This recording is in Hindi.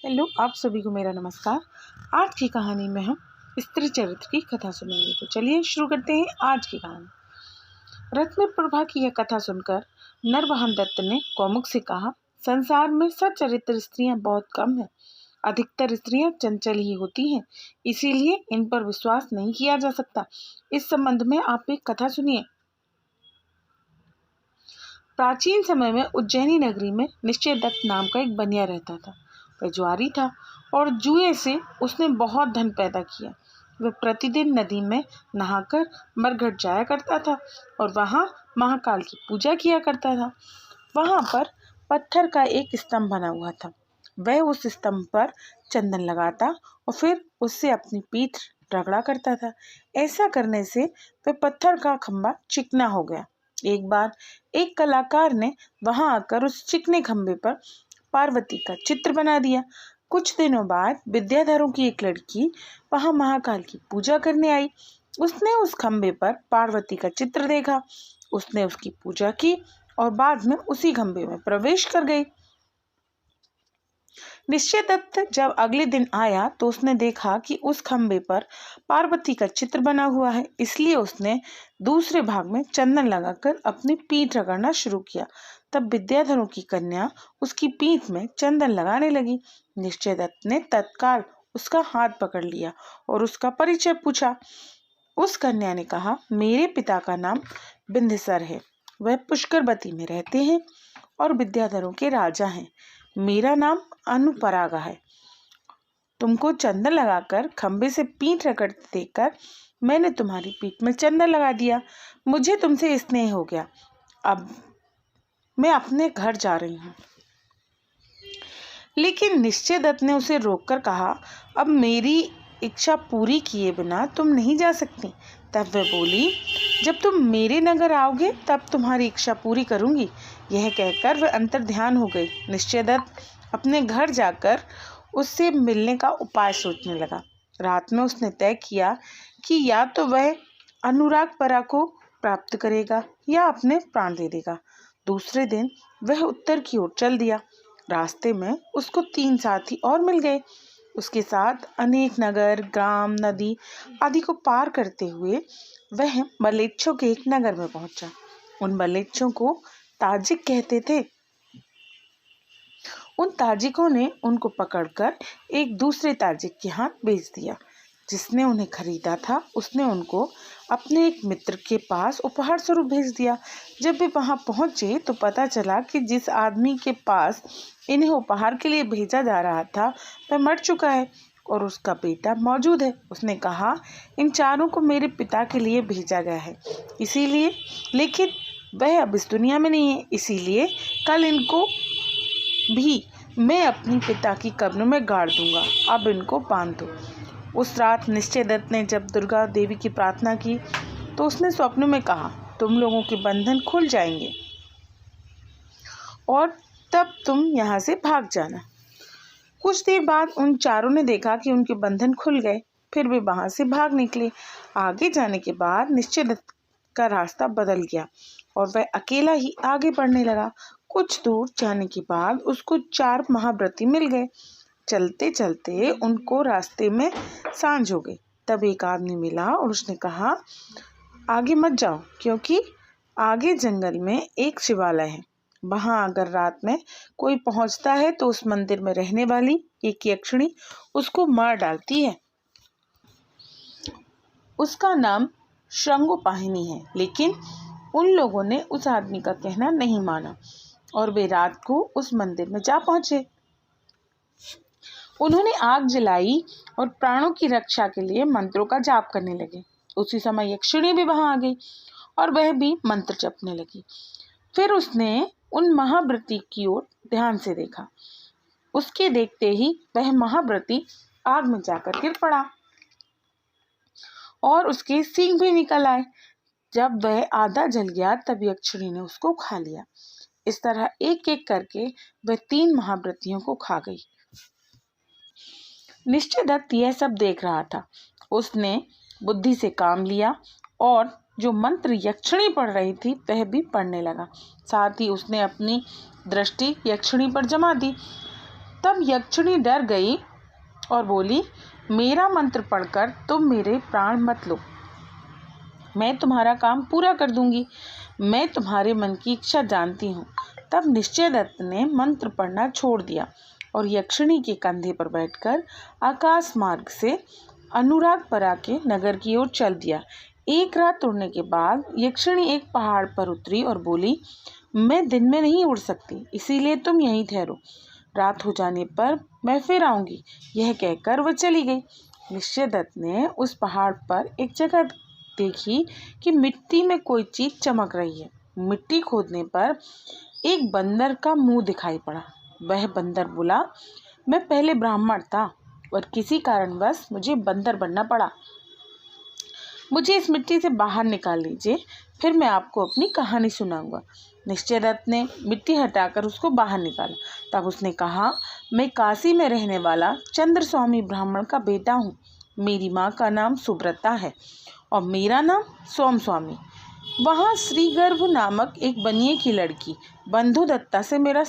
हेलो, आप सभी को मेरा नमस्कार। आज की कहानी में हम स्त्री चरित्र की कथा सुनेंगे। तो चलिए शुरू करते हैं आज की कहानी। रत्न प्रभा की यह कथा सुनकर नरवाहन दत्त ने कौमुक से कहा, संसार में सच्चरित्र स्त्रियां बहुत कम हैं। अधिकतर स्त्रियां चंचल ही होती हैं, इसीलिए इन पर विश्वास नहीं किया जा सकता। इस संबंध में आप एक कथा सुनिए। प्राचीन समय में उज्जैनी नगरी में निश्चय दत्त नाम का एक बनिया रहता था। वह जुआरी था और जुए से उसने बहुत धन पैदा किया। वह प्रतिदिन नदी में नहाकर मरघट जाया करता था और वहाँ महाकाल की पूजा किया करता था। वहाँ पर पत्थर का एक स्तंभ बना हुआ था। वह उस स्तंभ पर चंदन लगाता और फिर उससे अपनी पीठ रगड़ा करता था। ऐसा करने से वह पत्थर का खंभा चिकना हो गया। एक बार एक कलाकार ने वहां आकर उस चिकने खंभे पर पार्वती का चित्र बना दिया। कुछ दिनों बाद विद्याधरों की एक लड़की वहां महाकाल की पूजा करने आई। उसने उस खंभे पर पार्वती का चित्र देखा। उसने उसकी पूजा की और बाद में उसी खंभे में प्रवेश कर गई। निश्चय दत्त जब अगले दिन आया तो उसने देखा कि उस खंभे पर पार्वती का चित्र बना हुआ है, इसलिए उसने दूसरे भाग में चंदन लगाकर अपनी पीठ रगड़ना शुरू किया। तब विद्याधरों की कन्या उसकी पीठ में चंदन लगाने लगी। निश्चय दत्त ने तत्काल उसका हाथ पकड़ लिया और उसका परिचय पूछा। उस कन्या ने कहा, मेरे पिता का नाम बिंदसर है, वह पुष्करवती में रहते हैं और विद्याधरों के राजा हैं। मेरा नाम अनुपरागा है। तुमको चंदन लगाकर खंबे से पीठ रगड़ते देखकर मैंने तुम्हारी पीठ में चंदन लगा दिया। मुझे तुमसे स्नेह हो गया। अब मैं अपने घर जा रही हूँ। लेकिन निश्चय दत्त ने उसे रोककर कहा, अब मेरी इच्छा पूरी किए बिना तुम नहीं जा सकती। तब वह बोली, जब तुम मेरे नगर आओगे तब तुम्हारी इच्छा पूरी करूंगी। यह कहकर वह अंतर ध्यान हो गई। निश्चय दत्त अपने घर जाकर उससे मिलने का उपाय सोचने लगा। रात में उसने तय किया कि या तो वह अनुराग परा को प्राप्त करेगा या अपने प्राण दे देगा। दूसरे दिन वह उत्तर की ओर चल दिया। रास्ते में उसको 3 साथी और मिल गए। उसके साथ अनेक नगर, ग्राम, नदी आदि को पार करते हुए वह मलेच्छों के एक नगर में पहुंचा। उन मलेच्छों को ताजिक कहते थे। उन ताजिकों ने उनको पकड़कर एक दूसरे ताजिक के हाथ बेच दिया। जिसने उन्हें खरीदा था उसने उनको अपने एक मित्र के पास उपहार स्वरूप भेज दिया। जब वे वहां पहुंचे तो पता चला कि जिस आदमी के पास इन्हें उपहार के लिए भेजा जा रहा था वह मर चुका है और उसका बेटा मौजूद है। उसने कहा, इन चारों को मेरे पिता के लिए भेजा गया है, इसीलिए, लेकिन वह अब इस दुनिया में नहीं है, इसीलिए कल इनको भी मैं अपनी पिता की कब्र में गाड़ दूंगा। अब इनको बांध दो। उस रात निश्चय दत्त ने जब दुर्गा देवी की प्रार्थना की तो उसने स्वप्न में कहा, तुम लोगों के बंधन खुल जाएंगे और तब तुम यहाँ से भाग जाना। कुछ देर बाद उन चारों ने देखा कि उनके बंधन खुल गए। फिर वे वहां से भाग निकले। आगे जाने के बाद निश्चय दत्त का रास्ता बदल गया और वह अकेला ही आगे बढ़ने लगा। कुछ दूर जाने के बाद उसको 4 महाव्रती मिल गए। चलते चलते उनको रास्ते में सांझ हो गई। तब एक आदमी मिला और उसने कहा, आगे मत जाओ, क्योंकि आगे जंगल में एक शिवालय है। वहां अगर रात में कोई पहुंचता है तो उस मंदिर में रहने वाली एक यक्षिणी उसको मार डालती है। उसका नाम श्रृंगोपाहिनी है। लेकिन उन लोगों ने उस आदमी का कहना नहीं माना और वे रात को उस मंदिर में जा पहुंचे। उन्होंने आग जलाई और प्राणों की रक्षा के लिए मंत्रों का जाप करने लगे। उसी समय यक्षिणी भी वहां आ गई और वह भी मंत्र जपने लगी। फिर उसने उन महाव्रती की ओर ध्यान से देखा। उसके देखते ही वह महाव्रती आग में जाकर गिर पड़ा और उसके सींग भी निकल आए। जब वह आधा जल गया तब यक्षिणी ने उसको खा लिया। इस तरह एक एक करके वह 3 महाव्रतियों को खा गई। निश्चय दत्त यह सब देख रहा था। उसने बुद्धि से काम लिया और जो मंत्र यक्षिणी पढ़ रही थी वह भी पढ़ने लगा। साथ ही उसने अपनी दृष्टि यक्षिणी पर जमा दी। तब यक्षिणी डर गई और बोली, मेरा मंत्र पढ़कर तुम मेरे प्राण मत लो, मैं तुम्हारा काम पूरा कर दूंगी। मैं तुम्हारे मन की इच्छा जानती हूँ। तब निश्चय दत्त ने मंत्र पढ़ना छोड़ दिया और यक्षिणी के कंधे पर बैठकर आकाश मार्ग से अनुरागपुरा के नगर की ओर चल दिया। एक रात उड़ने के बाद यक्षिणी एक पहाड़ पर उतरी और बोली, मैं दिन में नहीं उड़ सकती, इसीलिए तुम यहीं ठहरो, रात हो जाने पर मैं फिर आऊंगी। यह कहकर वह चली गई। निश्चय दत्त ने उस पहाड़ पर एक जगह देखी कि मिट्टी में कोई चीज चमक रही है। मिट्टी खोदने पर एक बंदर का मुंह दिखाई पड़ा। वह बंदर बोला, मैं पहले ब्राह्मण था और किसी कारणवश मुझे बंदर बनना पड़ा, मुझे इस मिट्टी से बाहर निकाल लीजिए, फिर मैं आपको अपनी कहानी सुनाऊंगा। निश्चय दत्त ने मिट्टी हटाकर उसको बाहर निकाला। तब उसने कहा, मैं काशी में रहने वाला चंद्र स्वामी ब्राह्मण का बेटा हूँ। मेरी माँ का नाम सुब्रता है और मेरा नाम सोम स्वामी। वहाँ श्रीगर्भ नामक एक बनिए की लड़की बंधु दत्ता से मेरा